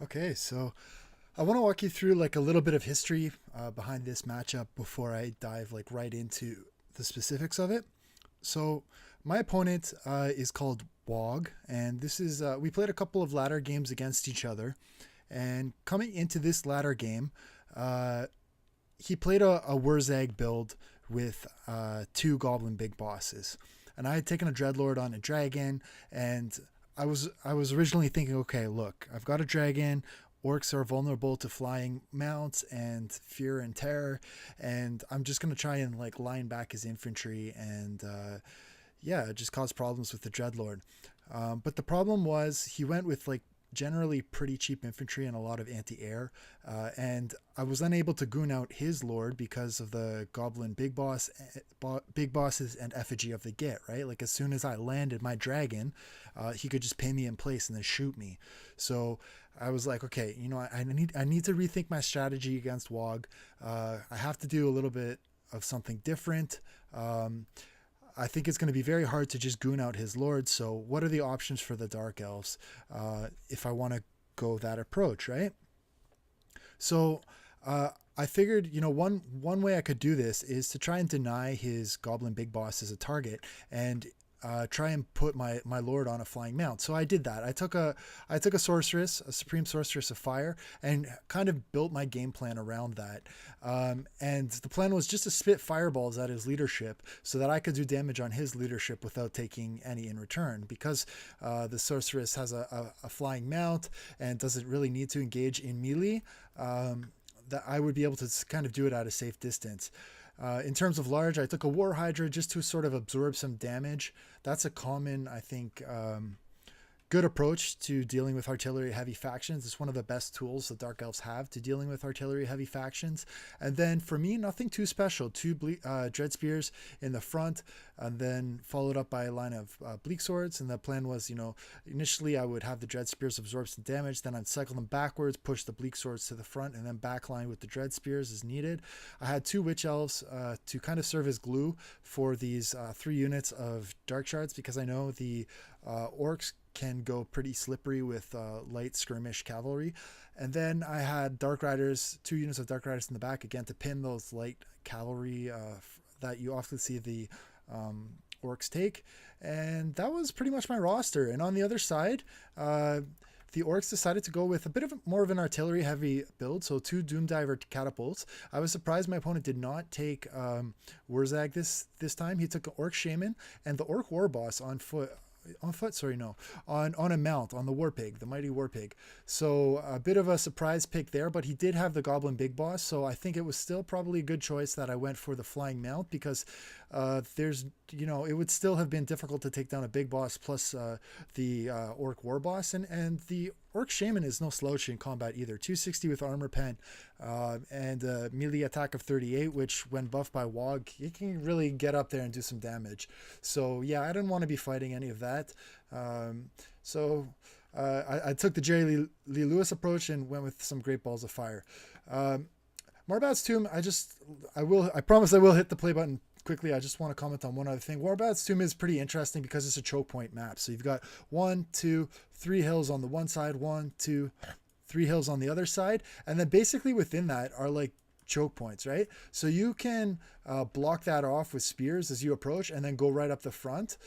Okay, so I want to walk you through like a little bit of history behind this matchup before I dive like right into the specifics of it. So my opponent is called Wog, and this is we played a couple of ladder games against each other. And coming into this ladder game, uh, he played a Wurzag build with two Goblin big bosses, and I had taken a Dreadlord on a dragon, and I was originally thinking, okay, look, I've got a dragon. Orcs are vulnerable to flying mounts and fear and terror, and I'm just gonna try and like line back his infantry and yeah, just cause problems with the Dreadlord. But the problem was he went with like generally pretty cheap infantry and a lot of anti-air, and I was unable to goon out his lord because of the goblin big bosses and effigy of the Git. Right, like as soon as I landed my dragon, he could just pin me in place and then shoot me. So I was like, okay, I need to rethink my strategy against Wog. I have to do a little bit of something different. I think it's going to be very hard to just goon out his lord. So, what are the options for the Dark Elves if I want to go that approach, right? So, I figured, one way I could do this is to try and deny his Goblin Big Boss as a target and try and put my lord on a flying mount. So I did that. I took a sorceress, a supreme sorceress of fire, and kind of built my game plan around that. And the plan was just to spit fireballs at his leadership so that I could do damage on his leadership without taking any in return. Because the sorceress has a flying mount and doesn't really need to engage in melee. That I would be able to kind of do it at a safe distance. In terms of large, I took a War Hydra just to sort of absorb some damage. That's a common, I think, good approach to dealing with artillery heavy factions. It's one of the best tools the Dark Elves have to dealing with artillery heavy factions. And then for me, nothing too special. Two Dread Spears in the front, and then followed up by a line of Bleak Swords. And the plan was, initially I would have the Dread Spears absorb some damage, then I'd cycle them backwards, push the Bleak Swords to the front, and then backline with the Dread Spears as needed. I had two Witch Elves to kind of serve as glue for these 3 units of Dark Shards, because I know the orcs can go pretty slippery with light skirmish cavalry. And then I had Dark Riders, 2 units of Dark Riders in the back, again to pin those light cavalry that you often see the orcs take. And that was pretty much my roster. And on the other side, the orcs decided to go with a bit of more of an artillery heavy build, so 2 Doomdiver catapults. I was surprised my opponent did not take Wurzag this time. He took an Orc Shaman and the Orc Warboss on a mount, on the Warpig, the mighty Warpig. So a bit of a surprise pick there, but he did have the Goblin Big Boss, so I think it was still probably a good choice that I went for the flying mount, because it would still have been difficult to take down a big boss plus the Orc War Boss, and the Orc Shaman is no slouch in combat either. 260 with armor pen and a melee attack of 38, which when buffed by Wog, he can really get up there and do some damage. So yeah, I didn't want to be fighting any of that. I took the Gerry Lee Lewis approach and went with some Great Balls of Fire. Marbat's Tomb, I promise I will hit the play button quickly. I just want to comment on one other thing. Warbat's Tomb is pretty interesting because it's a choke point map. So you've got 1, 2, 3 hills on the one side, 1, 2, 3 hills on the other side. And then basically within that are like choke points, right? So you can block that off with spears as you approach and then go right up the front.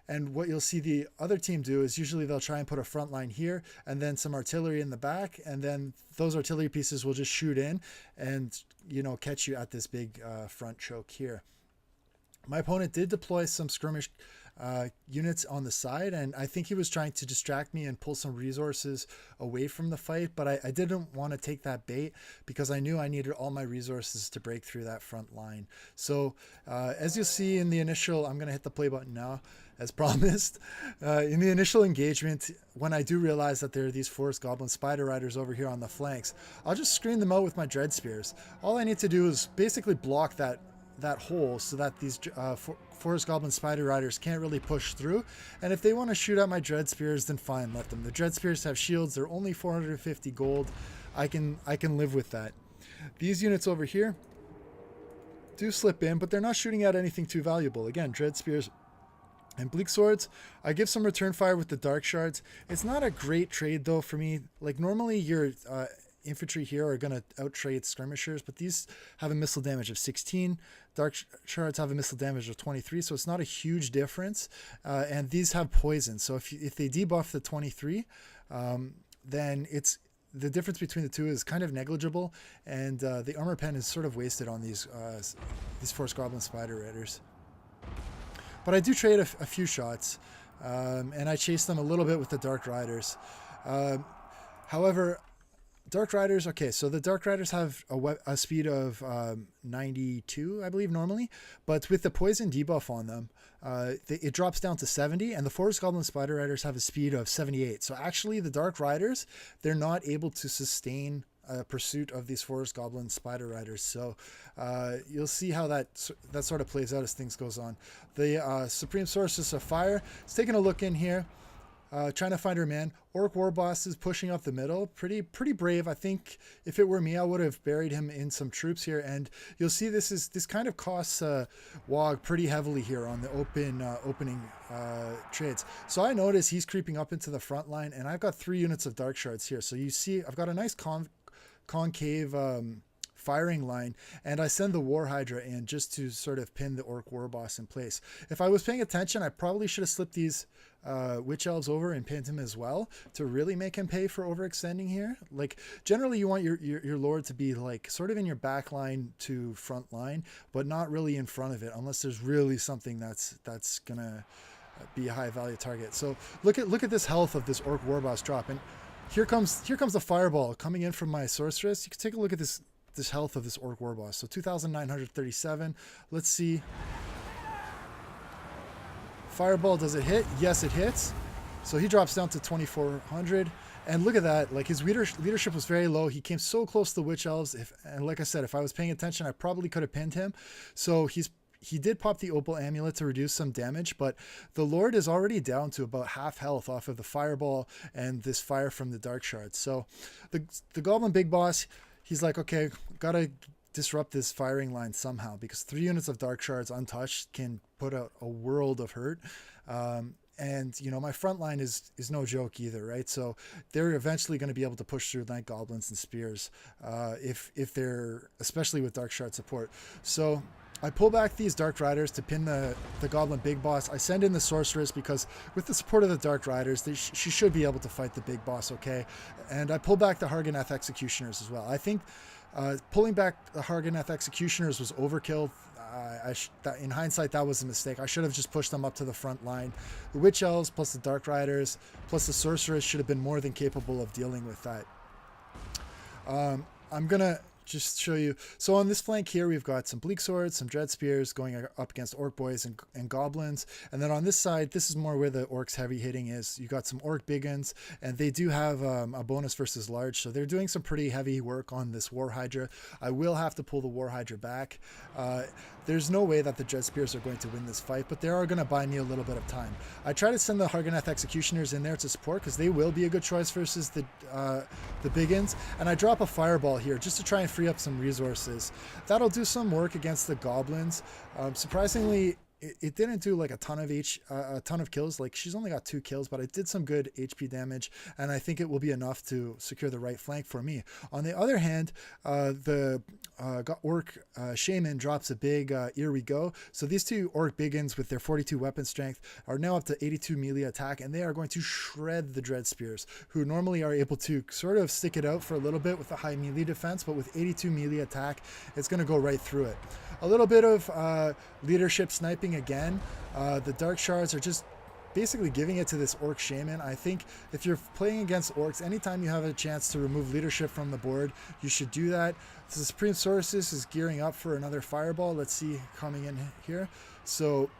And what you'll see the other team do is usually they'll try and put a front line here and then some artillery in the back, and then those artillery pieces will just shoot in and catch you at this big front choke here. My opponent did deploy some skirmish units on the side, and I think he was trying to distract me and pull some resources away from the fight, but I didn't want to take that bait because I knew I needed all my resources to break through that front line. So as you'll see in the initial, I'm going to hit the play button now as promised. In the initial engagement, when I do realize that there are these Forest Goblin Spider Riders over here on the flanks, I'll just screen them out with my Dread Spears. All I need to do is basically block that hole so that these Forest Goblin Spider Riders can't really push through. And if they want to shoot at my Dread Spears, then fine, let them. The Dread Spears have shields. They're only 450 gold. I can live with that. These units over here do slip in, but they're not shooting at anything too valuable. Again, Dread Spears And Bleak Swords, I give some return fire with the Dark Shards. It's not a great trade though for me. Like normally your infantry here are going to out-trade skirmishers, but these have a missile damage of 16. Dark Shards have a missile damage of 23, so it's not a huge difference. And these have poison, so if they debuff the 23, then it's the difference between the two is kind of negligible, and the armor pen is sort of wasted on these Force Goblin Spider Riders. But I do trade a few shots, and I chase them a little bit with the Dark Riders. However, Dark Riders, okay, so the Dark Riders have a speed of 92, I believe, normally, but with the poison debuff on them, it drops down to 70, and the Forest Goblin Spider Riders have a speed of 78. So actually, the Dark Riders, they're not able to sustain pursuit of these Forest Goblin Spider Riders. So you'll see how that sort of plays out as things goes on. The Supreme Sorceress of Fire is taking a look in here. Trying to find her man. Orc Warboss is pushing up the middle. Pretty brave. I think if it were me, I would have buried him in some troops here. And you'll see this kind of costs WAAAAAUUUUGH pretty heavily here on the opening trades. So I notice he's creeping up into the front line, and I've got 3 units of Dark Shards here. So you see I've got a nice concave firing line, and I send the War Hydra in just to sort of pin the Orc Warboss in place. If I was paying attention, I probably should have slipped these Witch Elves over and pinned him as well to really make him pay for overextending here. Like generally you want your Lord to be like sort of in your back line to front line, but not really in front of it unless there's really something that's gonna be a high value target. So look at this health of this Orc Warboss drop, and here comes the fireball coming in from my sorceress. You can take a look at this health of this Orc Warboss. So 2,937. Let's see. Fireball, does it hit? Yes, it hits. So he drops down to 2,400. And look at that. Like his leadership was very low. He came so close to the Witch Elves. And like I said, if I was paying attention, I probably could have pinned him. So he did pop the Opal Amulet to reduce some damage, but the Lord is already down to about half health off of the Fireball and this fire from the Dark Shards. So the Goblin Big Boss, he's like, okay, gotta disrupt this firing line somehow, because 3 units of Dark Shards untouched can put out a world of hurt. And you know, my front line is no joke either, right? So they're eventually going to be able to push through Night Goblins and Spears if they're, especially with Dark Shard support. So I pull back these Dark Riders to pin the Goblin Big Boss. I send in the Sorceress because with the support of the Dark Riders, she should be able to fight the Big Boss okay. And I pull back the Harganeth Executioners as well. I think pulling back the Harganeth Executioners was overkill. In hindsight, that was a mistake. I should have just pushed them up to the front line. The Witch Elves plus the Dark Riders plus the Sorceress should have been more than capable of dealing with that. I'm going to just show you. So on this flank here, we've got some Bleak Swords, some Dread Spears going up against Orc Boys and Goblins. And then on this side, this is more where the Orcs heavy hitting is. You got some Orc Biggins, and they do have a bonus versus large. So they're doing some pretty heavy work on this War Hydra. I will have to pull the War Hydra back. There's no way that the Dread Spears are going to win this fight, but they are going to buy me a little bit of time. I try to send the Harganeth Executioners in there to support because they will be a good choice versus the Biggins. And I drop a Fireball here just to try and free up some resources. That'll do some work against the Goblins. Surprisingly, it didn't do like a ton of kills. Like she's only got 2 kills, but it did some good HP damage, and I think it will be enough to secure the right flank for me. On the other hand, the Orc Shaman drops a big here we go. So these 2 Orc Biggins with their 42 weapon strength are now up to 82 melee attack, and they are going to shred the Dread Spears, who normally are able to sort of stick it out for a little bit with a high melee defense, but with 82 melee attack, it's going to go right through it. A little bit of leadership sniping again. The Dark Shards are just basically giving it to this Orc Shaman. I think if you're playing against Orcs, anytime you have a chance to remove leadership from the board, you should do that. The Supreme Sorceress is gearing up for another Fireball. Let's see coming in here. So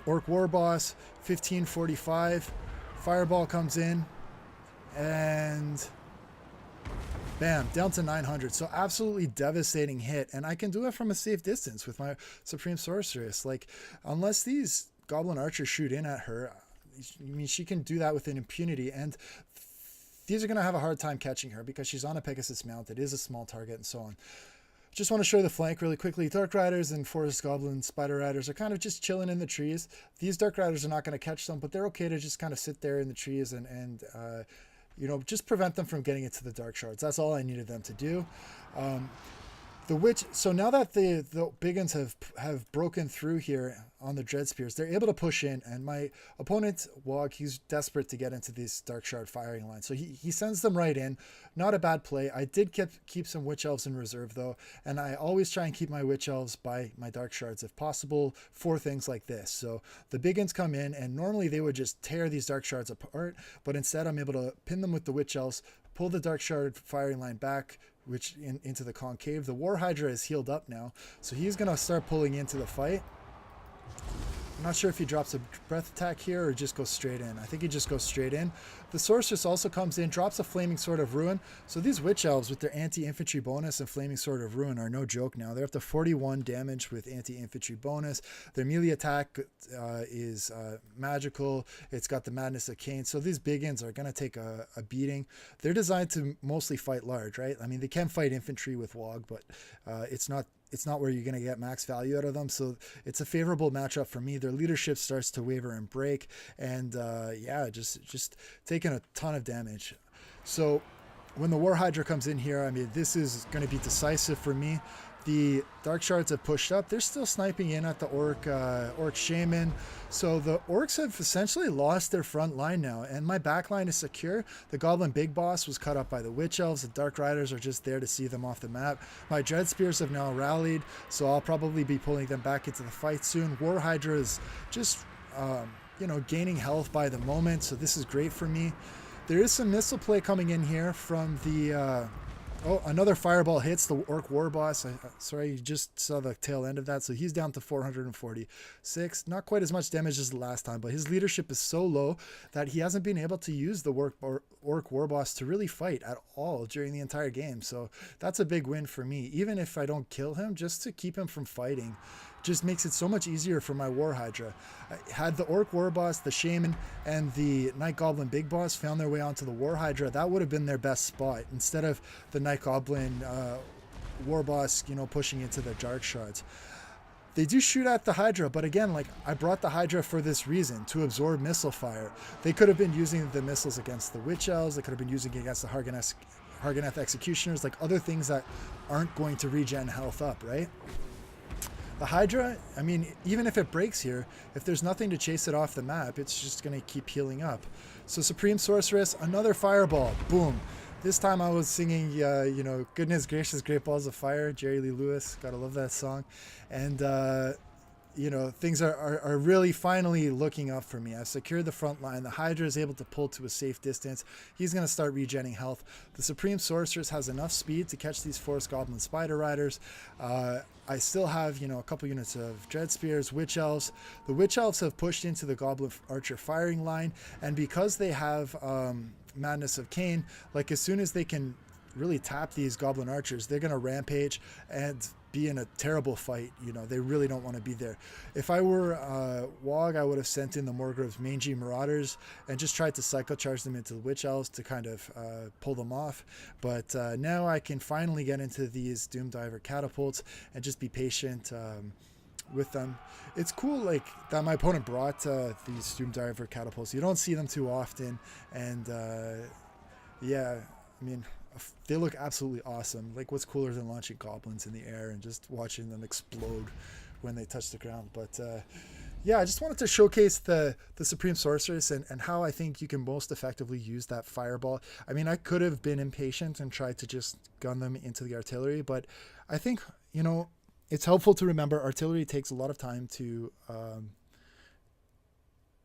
Orc Warboss, 1545. Fireball comes in, and bam, down to 900. So absolutely devastating hit, and I can do it from a safe distance with my Supreme Sorceress. Like, unless these Goblin Archers shoot in at her, I mean, she can do that with impunity, and these are going to have a hard time catching her because she's on a Pegasus mount. It is a small target and so on. Just want to show the flank really quickly. Dark Riders and Forest Goblin Spider Riders are kind of just chilling in the trees. These Dark Riders are not going to catch them, but they're okay to just kind of sit there in the trees and you know, just prevent them from getting into the Dark Shards. That's all I needed them to do. The witch. So now that the Biggins have broken through here on the Dread Spears, they're able to push in, and my opponent Wog, he's desperate to get into these Dark Shard firing lines, so he sends them right in. Not a bad play. I did keep some Witch Elves in reserve though, and I always try and keep my Witch Elves by my Dark Shards if possible for things like this. So the Biggins come in, and normally they would just tear these Dark Shards apart, but instead I'm able to pin them with the Witch Elves, pull the Dark Shard firing line back, which into the concave. The War Hydra is healed up now, so he's gonna start pulling into the fight. I'm not sure if he drops a breath attack here or just goes straight in. I think he just goes straight in. The Sorceress also comes in, drops a Flaming Sword of Ruin. So these Witch Elves with their anti-infantry bonus and Flaming Sword of Ruin are no joke now. They're up to 41 damage with anti-infantry bonus. Their melee attack is magical. It's got the Madness of Cain. So these Biggins are going to take a beating. They're designed to mostly fight large, right? I mean, they can fight infantry with Wog, but it's not where you're going to get max value out of them. So it's a favorable matchup for me. Their leadership starts to waver and break, and yeah, just taking a ton of damage. So when the War Hydra comes in here, I mean, this is going to be decisive for me. The Dark Shards have pushed up. They're still sniping in at the Orc Shaman. So the Orcs have essentially lost their front line now, and my back line is secure. The Goblin Big Boss was cut up by the Witch Elves. The Dark Riders are just there to see them off the map. My Dread Spears have now rallied, so I'll probably be pulling them back into the fight soon. War Hydra is just, you know, gaining health by the moment, so this is great for me. There is some missile play coming in here from the... oh, another fireball hits the Orc Warboss. Sorry, you just saw the tail end of that. So he's down to 446. Not quite as much damage as the last time, but his leadership is so low that he hasn't been able to use the Orc Warboss to really fight at all during the entire game. So that's a big win for me. Even if I don't kill him, just to keep him from fighting just makes it so much easier for my War Hydra. Had the Orc Warboss, the Shaman, and the Night Goblin Big Boss found their way onto the War Hydra, that would have been their best spot, instead of the Night Goblin Warboss, you know, pushing into the Dark Shards. They do shoot at the Hydra, but again, like, I brought the Hydra for this reason, to absorb missile fire. They could have been using the missiles against the Witch Elves, they could have been using it against the Harganeth Executioners, like other things that aren't going to regen health up, right? The Hydra, I mean, even if it breaks here, if there's nothing to chase it off the map, it's just going to keep healing up. So Supreme Sorceress, another fireball, boom. This time I was singing, you know, Goodness Gracious, Great Balls of Fire, Gerry Lee Lewis, gotta love that song. And, you know, things are really finally looking up for me. I've secured the front line. The Hydra is able to pull to a safe distance. He's going to start regenning health. The Supreme Sorceress has enough speed to catch these Forest Goblin Spider Riders. I still have, you know, a couple units of Dread Spears, Witch Elves. The Witch Elves have pushed into the Goblin Archer firing line, and because they have Madness of Cain, like as soon as they can really tap these Goblin Archers, they're going to rampage and be in a terrible fight. You know, they really don't want to be there. If I were Wog, I would have sent in the Morgrove's Mangy Marauders and just tried to Psycho Charge them into the Witch Elves to kind of pull them off. But now I can finally get into these Doom Diver Catapults and just be patient with them. It's cool, like, that my opponent brought these Doom Diver Catapults. You don't see them too often, and yeah, I mean, they look absolutely awesome. Like, what's cooler than launching goblins in the air and just watching them explode when they touch the ground? But yeah, I just wanted to showcase the Supreme Sorceress and how I think you can most effectively use that fireball. I mean, I could have been impatient and tried to just gun them into the artillery, but I think, you know, it's helpful to remember artillery takes a lot of time to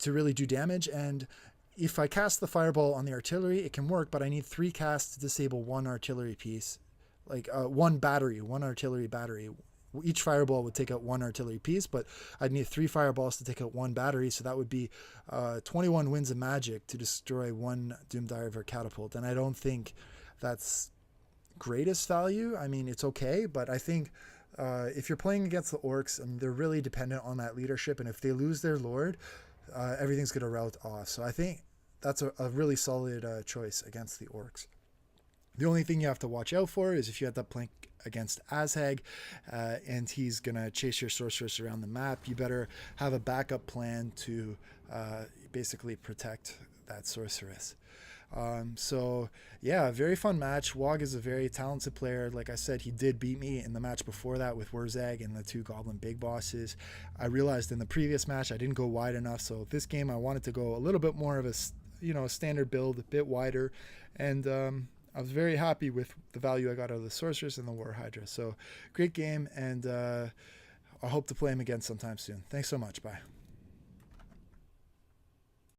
really do damage, and if I cast the fireball on the artillery, it can work, but I need 3 casts to disable 1 artillery piece, like one artillery battery. Each fireball would take out 1 artillery piece, but I'd need 3 fireballs to take out 1 battery, so that would be 21 Winds of Magic to destroy 1 Doom Diver Catapult, and I don't think that's greatest value. I mean, it's okay, but I think if you're playing against the Orcs, and they're really dependent on that leadership, and if they lose their Lord, everything's going to rout off. So I think that's a really solid choice against the Orcs. The only thing you have to watch out for is if you end up playing against Azhag and he's going to chase your sorceress around the map, you better have a backup plan to basically protect that sorceress. So yeah, very fun match. WAAAAUUUGH is a very talented player. Like I said, he did beat me in the match before that with Wurzag and the 2 goblin big bosses. I realized in the previous match I didn't go wide enough, so this game I wanted to go a little bit more of a standard build, a bit wider, and I was very happy with the value I got out of the sorceress and the war hydra. So great game, and I hope to play him again sometime soon. Thanks so much. Bye.